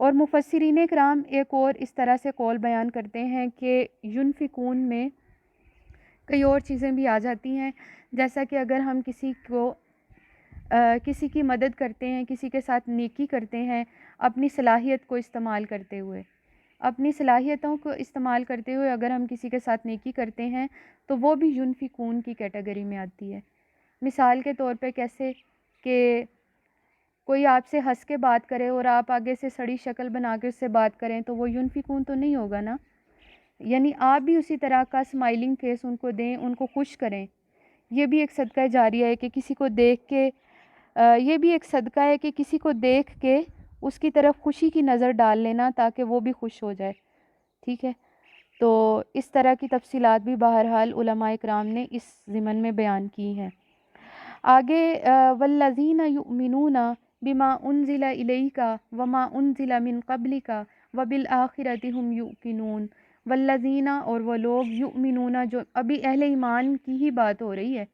S1: اور مفسرین کرام ایک اور اس طرح سے قول بیان کرتے ہیں کہ ینفقون میں کئی اور چیزیں بھی آ جاتی ہیں، جیسا کہ اگر ہم کسی کی مدد کرتے ہیں، کسی کے ساتھ نیکی کرتے ہیں اپنی صلاحیت کو استعمال کرتے ہوئے، اپنی صلاحیتوں کو استعمال کرتے ہوئے اگر ہم کسی کے ساتھ نیکی کرتے ہیں تو وہ بھی ینفقون کی کیٹیگری میں آتی ہے. مثال کے طور پہ کیسے کہ کوئی آپ سے ہنس کے بات کرے اور آپ آگے سے سڑی شکل بنا کے اس سے بات کریں تو وہ ینفقون تو نہیں ہوگا نا. یعنی آپ بھی اسی طرح کا اسمائلنگ فیس ان کو دیں، ان کو خوش کریں. یہ بھی ایک صدقہ جاریہ ہے کہ کسی کو دیکھ کے یہ بھی ایک صدقہ ہے کہ کسی کو دیکھ کے اس کی طرف خوشی کی نظر ڈال لینا تاکہ وہ بھی خوش ہو جائے. ٹھیک ہے، تو اس طرح کی تفصیلات بھی بہرحال علماء کرام نے اس ضمن میں بیان کی ہیں. آگے والذین یؤمنون بما انزل الیک وما انزل من قبلک وبالآخرۃ ھم یوقنون. والذین، اور وہ لوگ، یؤمنون، جو ابھی اہل ایمان کی ہی بات ہو رہی ہے.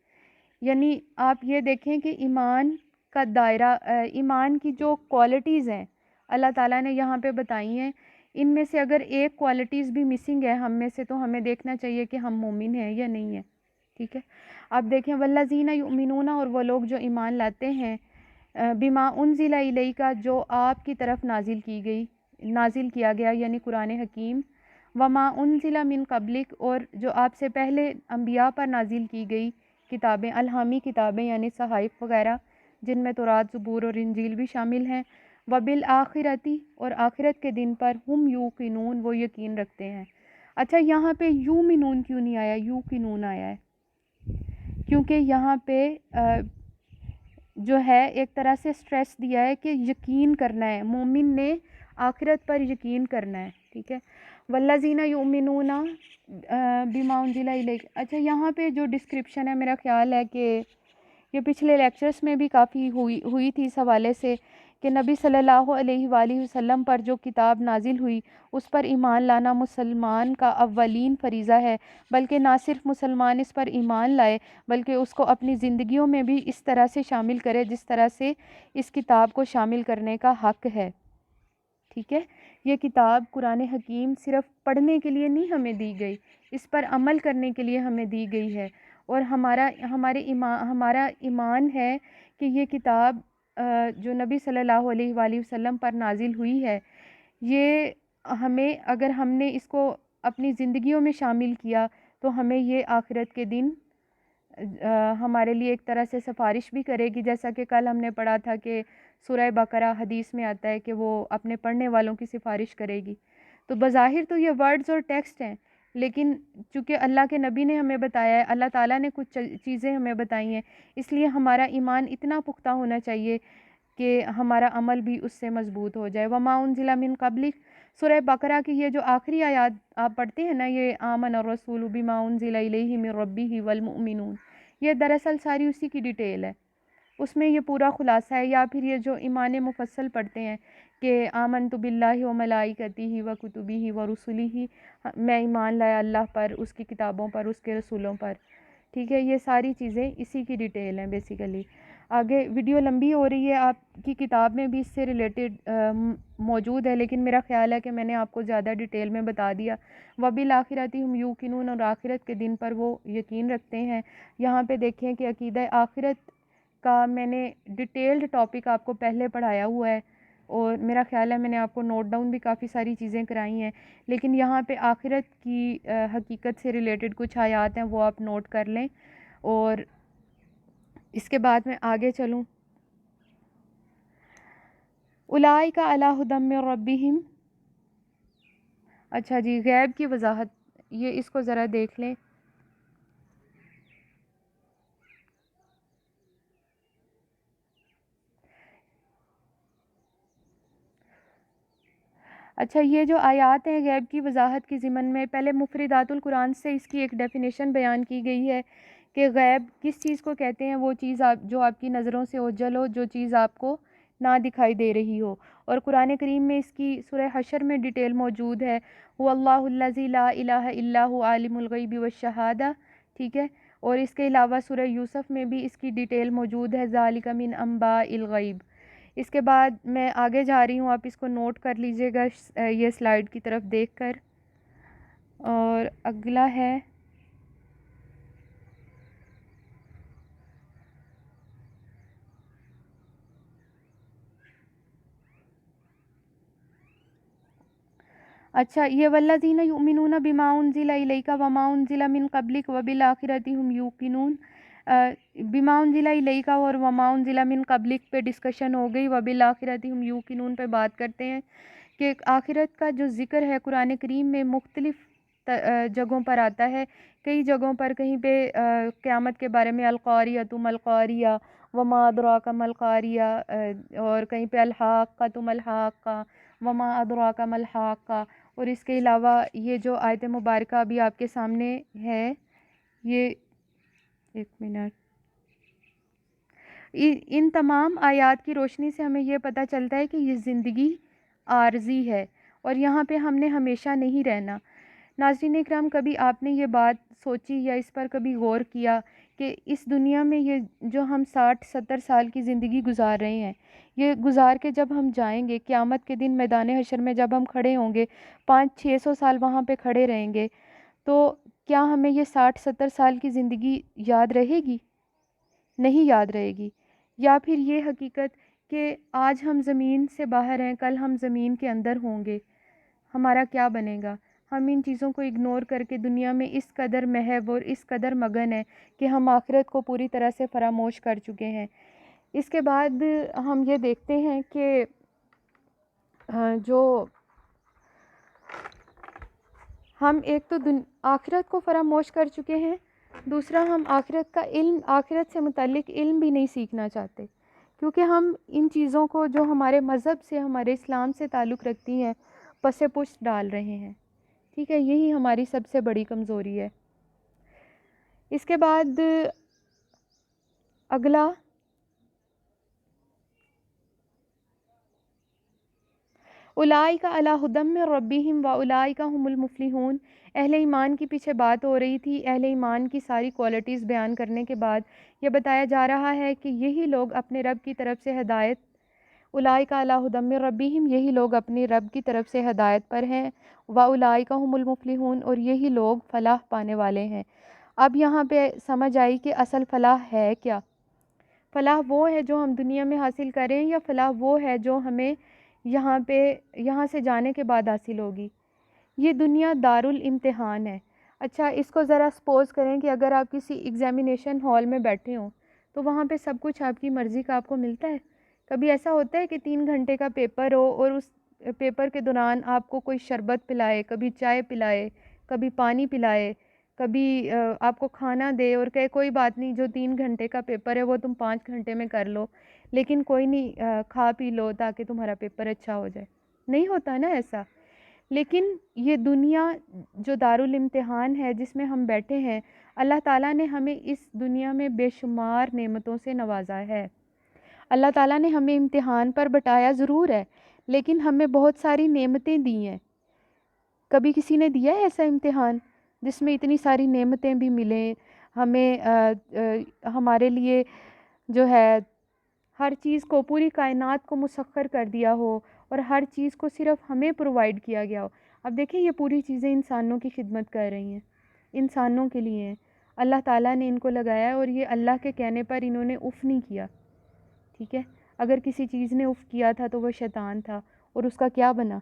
S1: یعنی آپ یہ دیکھیں کہ ایمان کا دائرہ، ایمان کی جو کوالٹیز ہیں اللہ تعالیٰ نے یہاں پہ بتائی ہیں، ان میں سے اگر ایک کوالٹیز بھی مسنگ ہے ہم میں سے تو ہمیں دیکھنا چاہیے کہ ہم مومن ہیں یا نہیں ہیں. ٹھیک ہے، آپ دیکھیں والذین یؤمنون، اور وہ لوگ جو ایمان لاتے ہیں بما انزل الیک، جو آپ کی طرف نازل کیا گیا یعنی قرآن حکیم، وما انزل من قبلک، اور جو آپ سے پہلے انبیاء پر نازل کی گئی کتابیں، الہامی کتابیں یعنی صحائف وغیرہ جن میں تورات، زبور اور انجیل بھی شامل ہیں. وبالآخرۃ، اور آخرت کے دن پر، ہم یوقنون، وہ یقین رکھتے ہیں. اچھا، یہاں پہ یومنون کیوں نہیں آیا، یوقنون آیا ہے؟ کیونکہ یہاں پہ جو ہے ایک طرح سے سٹریس دیا ہے کہ یقین کرنا ہے، مومن نے آخرت پر یقین کرنا ہے. ٹھیک ہے، والذین یؤمنون بما انزل الیک. اچھا، یہاں پہ جو ڈسکرپشن ہے میرا خیال ہے کہ یہ پچھلے لیکچرز میں بھی کافی ہوئی تھی اس حوالے سے کہ نبی صلی اللہ علیہ وآلہ وسلم پر جو کتاب نازل ہوئی اس پر ایمان لانا مسلمان کا اولین فریضہ ہے. بلکہ نہ صرف مسلمان اس پر ایمان لائے بلکہ اس کو اپنی زندگیوں میں بھی اس طرح سے شامل کرے جس طرح سے اس کتاب کو شامل کرنے کا حق ہے. ٹھیک ہے، یہ کتاب قرآن حکیم صرف پڑھنے کے لیے نہیں ہمیں دی گئی، اس پر عمل کرنے کے لیے ہمیں دی گئی ہے. اور ہمارا ایمان ہے کہ یہ کتاب جو نبی صلی اللہ علیہ وآلہ وسلم پر نازل ہوئی ہے، یہ ہمیں، اگر ہم نے اس کو اپنی زندگیوں میں شامل کیا تو ہمیں یہ آخرت کے دن ہمارے لیے ایک طرح سے سفارش بھی کرے گی. جیسا کہ کل ہم نے پڑھا تھا کہ سورہ بقرہ حدیث میں آتا ہے کہ وہ اپنے پڑھنے والوں کی سفارش کرے گی. تو بظاہر تو یہ ورڈز اور ٹیکسٹ ہیں، لیکن چونکہ اللہ کے نبی نے ہمیں بتایا ہے، اللہ تعالیٰ نے کچھ چیزیں ہمیں بتائی ہیں، اس لیے ہمارا ایمان اتنا پختہ ہونا چاہیے کہ ہمارا عمل بھی اس سے مضبوط ہو جائے. وما انزل من قبلک، سورہ بقرہ کی یہ جو آخری آیات آپ پڑھتے ہیں نا، یہ آمن الرسول بما انزل الیہ من ربہ والمؤمنون، یہ دراصل ساری اسی کی ڈیٹیل ہے، اس میں یہ پورا خلاصہ ہے. یا پھر یہ جو ایمان مفصل پڑھتے ہیں کہ آمنت باللہ و ملائکتہ و کتبہ و رسلہ، میں ایمان لایا اللہ پر، اس کی کتابوں پر، اس کے رسولوں پر. ٹھیک ہے، یہ ساری چیزیں اسی کی ڈیٹیل ہیں بیسیکلی. آگے ویڈیو لمبی ہو رہی ہے، آپ کی کتاب میں بھی اس سے ریلیٹڈ موجود ہے، لیکن میرا خیال ہے کہ میں نے آپ کو زیادہ ڈیٹیل میں بتا دیا. وبالآخرۃ ھم یوقنون، اور آخرت کے دن پر وہ یقین رکھتے ہیں. یہاں پہ دیکھیں کہ عقیدہ آخرت کا میں نے ڈیٹیلڈ ٹاپک آپ کو پہلے پڑھایا ہوا ہے، اور میرا خیال ہے میں نے آپ کو نوٹ ڈاؤن بھی کافی ساری چیزیں کرائی ہیں. لیکن یہاں پہ آخرت کی حقیقت سے ریلیٹڈ کچھ آیات ہیں، وہ آپ نوٹ کر لیں. اور اس کے بعد میں آگے چلوں. اولئک علی ھدی من ربہم. اچھا جی، غیب کی وضاحت، یہ اس کو ذرا دیکھ لیں. اچھا، یہ جو آیات ہیں غیب کی وضاحت کی ضمن میں، پہلے مفردات القرآن سے اس کی ایک ڈیفینیشن بیان کی گئی ہے کہ غیب کس چیز کو کہتے ہیں، وہ چیز جو آپ کی نظروں سے اوجھل ہو، جو چیز آپ کو نہ دکھائی دے رہی ہو. اور قرآن کریم میں اس کی سورہ حشر میں ڈیٹیل موجود ہے، هو اللہ الذی لا الہ الا هو عالم الغیب والشہادہ. ٹھیک ہے. اور اس کے علاوہ سورہ یوسف میں بھی اس کی ڈیٹیل موجود ہے، ذالک من انباء الغیب. اس کے بعد میں آگے جا رہی ہوں، آپ اس کو نوٹ کر لیجئے گا یہ سلائیڈ کی طرف دیکھ کر. اور اگلا ہے اچھا، یہ والذین یؤمنون بما انزل الیک وما انزل من قبلک وبالآخرۃ هم یوقنون. بما انزل الیک اور وما انزل من قبلک پہ ڈسکشن ہو گئی، وبالآخرۃ هم یوقنون پہ بات کرتے ہیں کہ آخرت کا جو ذکر ہے قرآن کریم میں مختلف جگہوں پر آتا ہے. کئی جگہوں پر کہیں پہ قیامت کے بارے میں القاریۃ ما القاریہ وما ادراک ما القاریہ، اور کہیں پہ الحاقۃ ما الحاقہ وما ادراک ما الحاقہ. اور اس کے علاوہ یہ جو آیت مبارکہ ابھی آپ کے سامنے ہے، یہ ایک منٹ، ان تمام آیات کی روشنی سے ہمیں یہ پتہ چلتا ہے کہ یہ زندگی عارضی ہے اور یہاں پہ ہم نے ہمیشہ نہیں رہنا. ناظرین اکرام، کبھی آپ نے یہ بات سوچی یا اس پر کبھی غور کیا کہ اس دنیا میں یہ جو ہم 60-70 سال کی زندگی گزار رہے ہیں، یہ گزار کے جب ہم جائیں گے قیامت کے دن میدان حشر میں، جب ہم کھڑے ہوں گے 500-600 سال وہاں پہ کھڑے رہیں گے، تو کیا ہمیں یہ 60-70 سال کی زندگی یاد رہے گی؟ نہیں یاد رہے گی. یا پھر یہ حقیقت کہ آج ہم زمین سے باہر ہیں، کل ہم زمین کے اندر ہوں گے، ہمارا کیا بنے گا؟ ہم ان چیزوں کو اگنور کر کے دنیا میں اس قدر محو اور اس قدر مگن ہیں کہ ہم آخرت کو پوری طرح سے فراموش کر چکے ہیں. اس کے بعد ہم یہ دیکھتے ہیں کہ جو ہم ایک تو آخرت کو فراموش کر چکے ہیں، دوسرا ہم آخرت کا علم، آخرت سے متعلق علم بھی نہیں سیکھنا چاہتے، کیونکہ ہم ان چیزوں کو جو ہمارے مذہب سے، ہمارے اسلام سے تعلق رکھتی ہیں، پس پشت ڈال رہے ہیں. ٹھیک ہے، یہی ہماری سب سے بڑی کمزوری ہے. اس کے بعد اگلا، اولئک علی ھدی من ربہم واولئک ھم المفلحون. اہل ایمان کی پیچھے بات ہو رہی تھی. اہل ایمان کی ساری کوالٹیز بیان کرنے کے بعد یہ بتایا جا رہا ہے کہ یہی لوگ اپنے رب کی طرف سے ہدایت، اولئک علی ھدی من ربہم، یہی لوگ اپنے رب کی طرف سے ہدایت پر ہیں، واولئک ھم المفلحون، اور یہی لوگ فلاح پانے والے ہیں. اب یہاں پہ سمجھ آئی کہ اصل فلاح ہے کیا. فلاح وہ ہے جو ہم دنیا میں حاصل کریں، یا فلاح وہ ہے جو ہمیں یہاں سے جانے کے بعد حاصل ہوگی. یہ دنیا دارالامتحان ہے. اچھا، اس کو ذرا سپوز کریں کہ اگر آپ کسی ایگزامینیشن ہال میں بیٹھے ہوں تو وہاں پہ سب کچھ آپ کی مرضی کا آپ کو ملتا ہے. کبھی ایسا ہوتا ہے کہ 3 گھنٹے کا پیپر ہو اور اس پیپر کے دوران آپ کو کوئی شربت پلائے، کبھی چائے پلائے، کبھی پانی پلائے، کبھی آپ کو کھانا دے اور کہے کوئی بات نہیں، جو 3 گھنٹے کا پیپر ہے وہ تم 5 گھنٹے میں کر لو، لیکن کوئی نہیں، کھا پی لو تاکہ تمہارا پیپر اچھا ہو جائے. نہیں ہوتا نا ایسا. لیکن یہ دنیا جو دارالامتحان ہے جس میں ہم بیٹھے ہیں، اللہ تعالیٰ نے ہمیں اس دنیا میں بے شمار نعمتوں سے نوازا ہے. اللہ تعالیٰ نے ہمیں امتحان پر بٹایا ضرور ہے، لیکن ہمیں بہت ساری نعمتیں دی ہیں. کبھی کسی نے دیا ہے ایسا امتحان جس میں اتنی ساری نعمتیں بھی ملیں، ہمیں ہمارے لیے جو ہے ہر چیز کو، پوری کائنات کو مسخر کر دیا ہو اور ہر چیز کو صرف ہمیں پرووائڈ کیا گیا ہو. اب دیکھیں یہ پوری چیزیں انسانوں کی خدمت کر رہی ہیں، انسانوں کے لیے ہیں. اللہ تعالیٰ نے ان کو لگایا ہے اور یہ اللہ کے کہنے پر انہوں نے اف نہیں کیا. ٹھیک ہے، اگر کسی چیز نے اف کیا تھا تو وہ شیطان تھا، اور اس کا کیا بنا.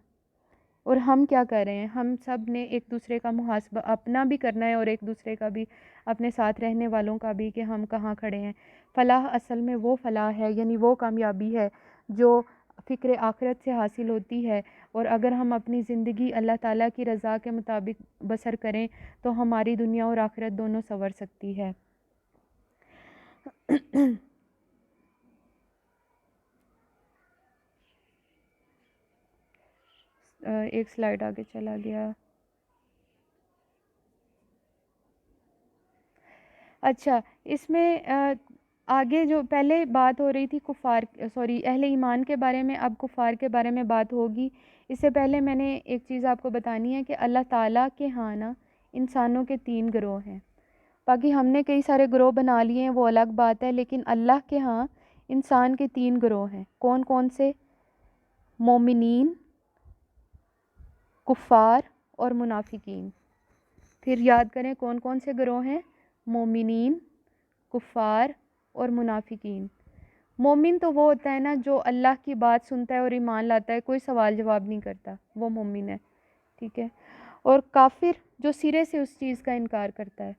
S1: اور ہم کیا کر رہے ہیں؟ ہم سب نے ایک دوسرے کا محاسبہ اپنا بھی کرنا ہے اور ایک دوسرے کا بھی، اپنے ساتھ رہنے والوں کا بھی، کہ ہم کہاں کھڑے ہیں. فلاح اصل میں وہ فلاح ہے، یعنی وہ کامیابی ہے جو فکر آخرت سے حاصل ہوتی ہے. اور اگر ہم اپنی زندگی اللہ تعالیٰ کی رضا کے مطابق بسر کریں تو ہماری دنیا اور آخرت دونوں سنور سکتی ہے. ایک سلائڈ آگے چلا گیا. اچھا، اس میں آگے جو پہلے بات ہو رہی تھی کفار اہل ایمان کے بارے میں، اب کفار کے بارے میں بات ہوگی. اس سے پہلے میں نے ایک چیز آپ کو بتانی ہے کہ اللہ تعالیٰ کے ہاں نا انسانوں کے 3 گروہ ہیں. باقی ہم نے کئی سارے گروہ بنا لیے ہیں، وہ الگ بات ہے، لیکن اللہ کے ہاں انسان کے 3 گروہ ہیں. کون کون سے؟ مومنین، کفار اور منافقین. پھر یاد کریں کون کون سے گروہ ہیں؟ مومنین، کفار اور منافقین. مومن تو وہ ہوتا ہے نا جو اللہ کی بات سنتا ہے اور ایمان لاتا ہے، کوئی سوال جواب نہیں کرتا، وہ مومن ہے. ٹھیک ہے. اور کافر جو سرے سے اس چیز کا انکار کرتا ہے.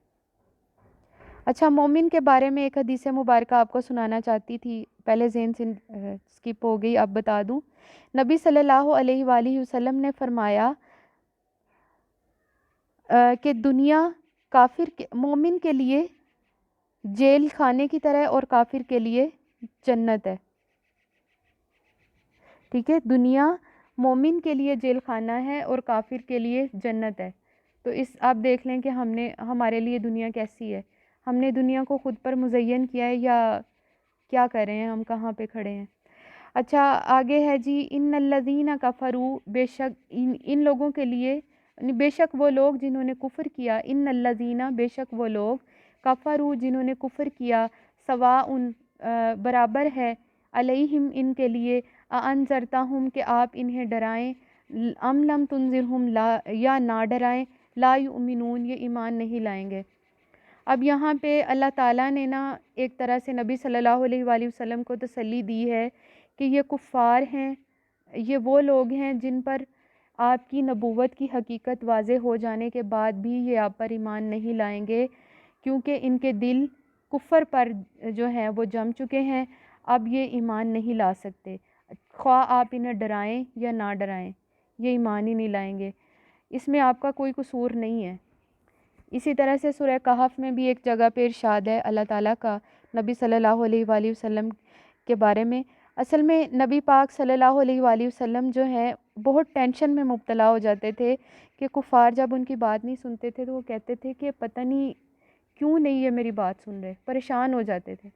S1: اچھا، مومن کے بارے میں ایک حدیث مبارکہ آپ کو سنانا چاہتی تھی، پہلے ذہن سے اسکپ ہو گئی، اب بتا دوں. نبی صلی اللہ علیہ وآلہ وسلم نے فرمایا کہ دنیا مومن کے لیے جیل خانے کی طرح اور کافر کے لیے جنت ہے. ٹھیک ہے، دنیا مومن کے لیے جیل خانہ ہے اور کافر کے لیے جنت ہے. تو آپ دیکھ لیں کہ ہمارے لیے دنیا کیسی ہے. ہم نے دنیا کو خود پر مزین کیا ہے یا کیا کر رہے ہیں، ہم کہاں پہ کھڑے ہیں. اچھا آگے ہے جی، ان الذین کفروا، بے شک ان لوگوں کے لیے، بے شک وہ لوگ جنہوں نے کفر کیا. ان الذین، بے شک وہ لوگ، کفروا جنہوں نے کفر کیا، سواء برابر ہے، علیہم ان کے لیے، انذرتہم کہ آپ انہیں ڈرائیں، ام لم تنذرہم یا نہ ڈرائیں، لا یؤمنون یہ ایمان نہیں لائیں گے. اب یہاں پہ اللہ تعالیٰ نے نا ایک طرح سے نبی صلی اللہ علیہ وآلہ وسلم کو تسلی دی ہے کہ یہ کفار ہیں، یہ وہ لوگ ہیں جن پر آپ کی نبوت کی حقیقت واضح ہو جانے کے بعد بھی یہ آپ پر ایمان نہیں لائیں گے، کیونکہ ان کے دل کفر پر جو ہیں وہ جم چکے ہیں. اب یہ ایمان نہیں لا سکتے، خواہ آپ انہیں ڈرائیں یا نہ ڈرائیں، یہ ایمان ہی نہیں لائیں گے. اس میں آپ کا کوئی قصور نہیں ہے. اسی طرح سے سورہ کہف میں بھی ایک جگہ پہ ارشاد ہے اللہ تعالیٰ کا نبی صلی اللہ علیہ وآلہ وسلم کے بارے میں. اصل میں نبی پاک صلی اللہ علیہ وآلہ وسلم جو ہے بہت ٹینشن میں مبتلا ہو جاتے تھے کہ کفار جب ان کی بات نہیں سنتے تھے تو وہ کہتے تھے کہ پتہ نہیں کیوں نہیں یہ میری بات سن رہے، پریشان ہو جاتے تھے.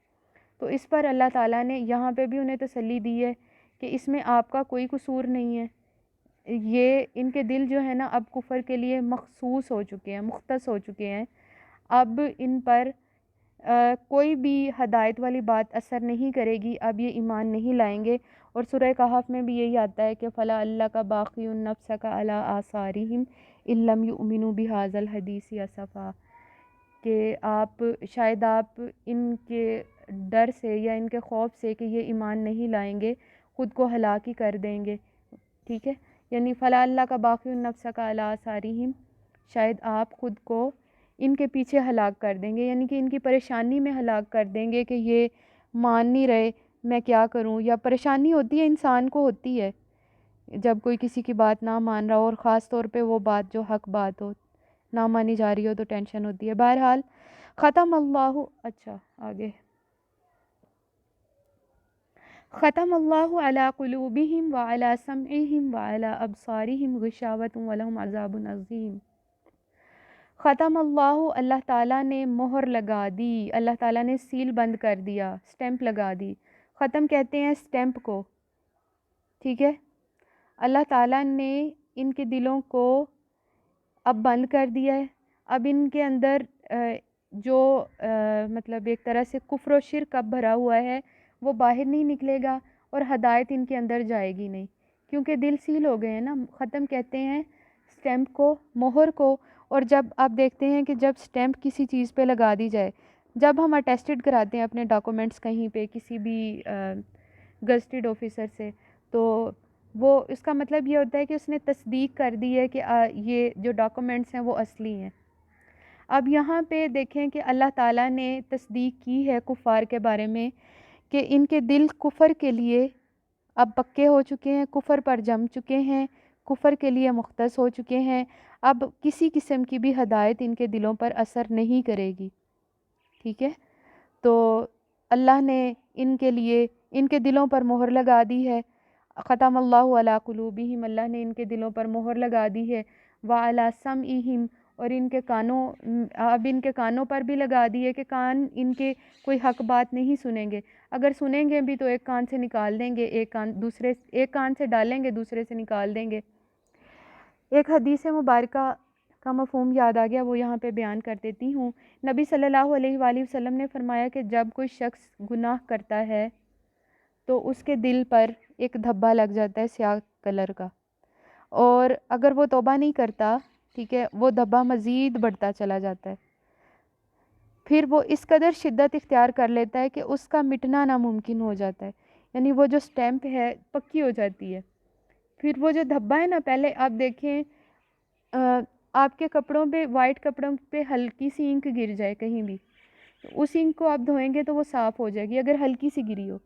S1: تو اس پر اللہ تعالیٰ نے یہاں پہ بھی انہیں تسلی دی ہے کہ اس میں آپ کا کوئی قصور نہیں ہے. یہ ان کے دل جو ہے نا اب کفر کے لیے مخصوص ہو چکے ہیں، مختص ہو چکے ہیں. اب ان پر کوئی بھی ہدایت والی بات اثر نہیں کرے گی، اب یہ ایمان نہیں لائیں گے. اور سورہ کہف میں بھی یہی آتا ہے کہ فلا اللہ کا باقی النفس کا علی آثارہم ان لم یؤمنوا بہذا الحدیث اسفا، کہ شاید آپ ان کے ڈر سے یا ان کے خوف سے کہ یہ ایمان نہیں لائیں گے خود کو ہلاک ہی کر دیں گے. ٹھیک ہے، یعنی فلا اللہ کا باقی النفس کا علی آثارہم، شاید آپ خود کو ان کے پیچھے ہلاک کر دیں گے، یعنی کہ ان کی پریشانی میں ہلاک کر دیں گے کہ یہ مان نہیں رہے، میں کیا کروں. یا پریشانی ہوتی ہے، انسان کو ہوتی ہے جب کوئی کسی کی بات نہ مان رہا ہو، اور خاص طور پہ وہ بات جو حق بات ہو نہ مانی جا رہی ہو تو ٹینشن ہوتی ہے. بہرحال ختم اللہ، اچھا آگے، ختم اللہ علی قلوبہم وعلی سمعہم وعلی ابصارہم غشاوۃ ولہم عذاب عظیم. ختم اللہ، اللہ تعالیٰ نے مہر لگا دی، اللہ تعالیٰ نے سیل بند کر دیا، سٹیمپ لگا دی. ختم کہتے ہیں سٹیمپ کو. ٹھیک ہے، اللہ تعالیٰ نے ان کے دلوں کو اب بند کر دیا ہے. اب ان کے اندر جو مطلب ایک طرح سے کفر و شرک اب بھرا ہوا ہے وہ باہر نہیں نکلے گا، اور ہدایت ان کے اندر جائے گی نہیں، کیونکہ دل سیل ہو گئے ہیں نا. ختم کہتے ہیں سٹیمپ کو، مہر کو. اور جب آپ دیکھتے ہیں کہ جب سٹیمپ کسی چیز پہ لگا دی جائے، جب ہم اٹیسٹڈ کراتے ہیں اپنے ڈاکومنٹس کہیں پہ کسی بھی گزٹڈ آفیسر سے، تو وہ اس کا مطلب یہ ہوتا ہے کہ اس نے تصدیق کر دی ہے کہ یہ جو ڈاکومنٹس ہیں وہ اصلی ہیں. اب یہاں پہ دیکھیں کہ اللہ تعالیٰ نے تصدیق کی ہے کفار کے بارے میں کہ ان کے دل کفر کے لیے اب پکے ہو چکے ہیں، کفر پر جم چکے ہیں، کفر کے لیے مختص ہو چکے ہیں. اب کسی قسم کی بھی ہدایت ان کے دلوں پر اثر نہیں کرے گی. ٹھیک ہے، تو اللہ نے ان کے لیے ان کے دلوں پر مہر لگا دی ہے. ختم اللہ علی قلوبہم، اللہ نے ان کے دلوں پر مہر لگا دی ہے، وعلی سمعہم، اور ان کے کانوں، اب ان کے کانوں پر بھی لگا دی ہے کہ کان ان کے کوئی حق بات نہیں سنیں گے، اگر سنیں گے بھی تو ایک کان سے نکال دیں گے، ایک کان سے ڈالیں گے، دوسرے سے نکال دیں گے۔ ایک حدیث مبارکہ کا مفہوم یاد آ گیا، وہ یہاں پہ بیان کر دیتی ہوں۔ نبی صلی اللہ علیہ وآلہ وسلم نے فرمایا کہ جب کوئی شخص گناہ کرتا ہے تو اس کے دل پر ایک دھبا لگ جاتا ہے سیاہ کلر کا، اور اگر وہ توبہ نہیں کرتا، ٹھیک ہے، وہ دھبا مزید بڑھتا چلا جاتا ہے، پھر وہ اس قدر شدت اختیار کر لیتا ہے کہ اس کا مٹنا ناممکن ہو جاتا ہے، یعنی وہ جو سٹیمپ ہے پکی ہو جاتی ہے۔ پھر وہ جو دھبا ہے نا، پہلے آپ دیکھیں آپ کے کپڑوں پہ، وائٹ کپڑوں پہ ہلکی سی انک گر جائے کہیں بھی، اس انک کو آپ دھوئیں گے تو وہ صاف ہو جائے گی اگر ہلکی سی گری ہو،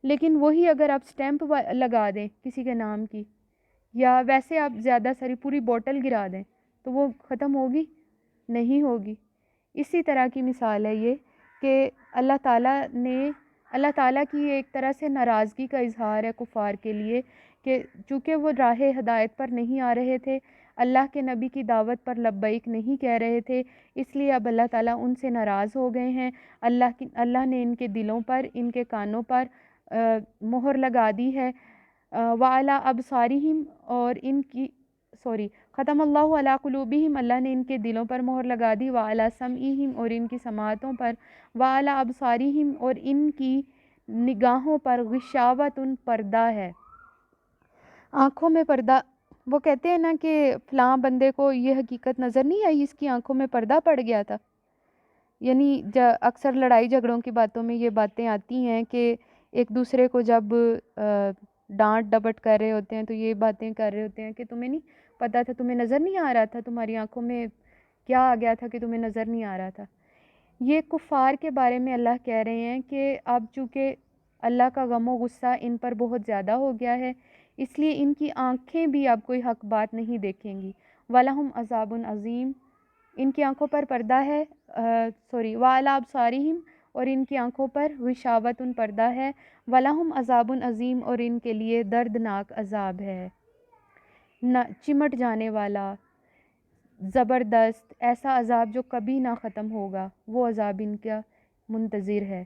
S1: لیکن وہی اگر آپ سٹیمپ لگا دیں کسی کے نام کی، یا ویسے آپ زیادہ ساری پوری بوٹل گرا دیں تو وہ ختم ہوگی؟ نہیں ہوگی۔ اسی طرح کی مثال ہے یہ کہ اللہ تعالیٰ کی ایک طرح سے ناراضگی کا اظہار ہے کفار کے لیے، کہ چونکہ وہ راہ ہدایت پر نہیں آ رہے تھے، اللہ کے نبی کی دعوت پر لبیک نہیں کہہ رہے تھے، اس لیے اب اللہ تعالیٰ ان سے ناراض ہو گئے ہیں۔ اللہ نے ان کے دلوں پر، ان کے کانوں پر مہر لگا دی ہے، وَعَلَىٰ أَبْصَارِهِمْ، اور ان کی ختم اللہ علی قلوبہم، اللہ نے ان کے دلوں پر مہر لگا دی، وَعَلَىٰ سَمْعِهِمْ، اور ان کی سماعتوں پر، وَعَلَىٰ أَبْصَارِهِمْ، اور ان کی نگاہوں پر، غشاوۃ، پردہ ہے، آنکھوں میں پردہ۔ وہ کہتے ہیں نا کہ فلاں بندے کو یہ حقیقت نظر نہیں آئی، اس کی آنکھوں میں پردہ پڑ گیا تھا، یعنی اکثر لڑائی جھگڑوں کی باتوں میں یہ باتیں آتی ہیں کہ ایک دوسرے کو جب ڈانٹ ڈپٹ کر رہے ہوتے ہیں تو یہ باتیں کر رہے ہوتے ہیں کہ تمہیں نہیں پتہ تھا، تمہیں نظر نہیں آ رہا تھا، تمہاری آنکھوں میں کیا آ گیا تھا کہ تمہیں نظر نہیں آ رہا تھا۔ یہ کفار کے بارے میں اللہ کہہ رہے ہیں کہ اب چونکہ اللہ کا غم و غصہ ان پر بہت زیادہ ہو گیا ہے، اس لیے ان کی آنکھیں بھی اب کوئی حق بات نہیں دیکھیں گی، وَلَهُمْ عَذَابٌ عَظِيمٌ، ان کی آنکھوں پر پردہ ہے، وَعَلَىٰ أَبْصَارِهِمْ، اور ان کی آنکھوں پر غشاوۃ، پردہ ہے، وَلَهُمْ عَذَابٌ عَظِيمٌ، اور ان کے لیے دردناک عذاب ہے، چمٹ جانے والا، زبردست، ایسا عذاب جو کبھی نہ ختم ہوگا، وہ عذاب ان کا منتظر ہے۔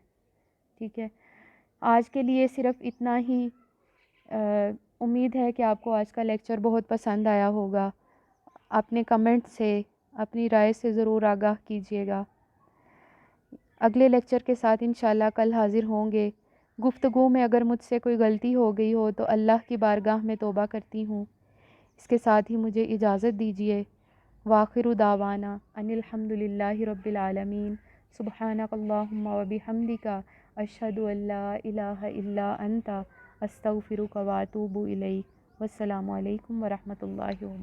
S1: ٹھیک ہے، آج کے لیے صرف اتنا ہی۔ امید ہے کہ آپ کو آج کا لیکچر بہت پسند آیا ہوگا، اپنے کمنٹ سے، اپنی رائے سے ضرور آگاہ کیجیے گا۔ اگلے لیکچر کے ساتھ انشاءاللہ کل حاضر ہوں گے۔ گفتگو میں اگر مجھ سے کوئی غلطی ہو گئی ہو تو اللہ کی بارگاہ میں توبہ کرتی ہوں، اس کے ساتھ ہی مجھے اجازت دیجیے۔ وآخر دعوانا ان الحمد للہ رب العالمین، سبحانک اللہم وبحمدک، اشہد ان لا الہ الا انت، استغفرک واتوب الیک۔ والسلام علیکم ورحمۃ اللہ وبرکاتہ۔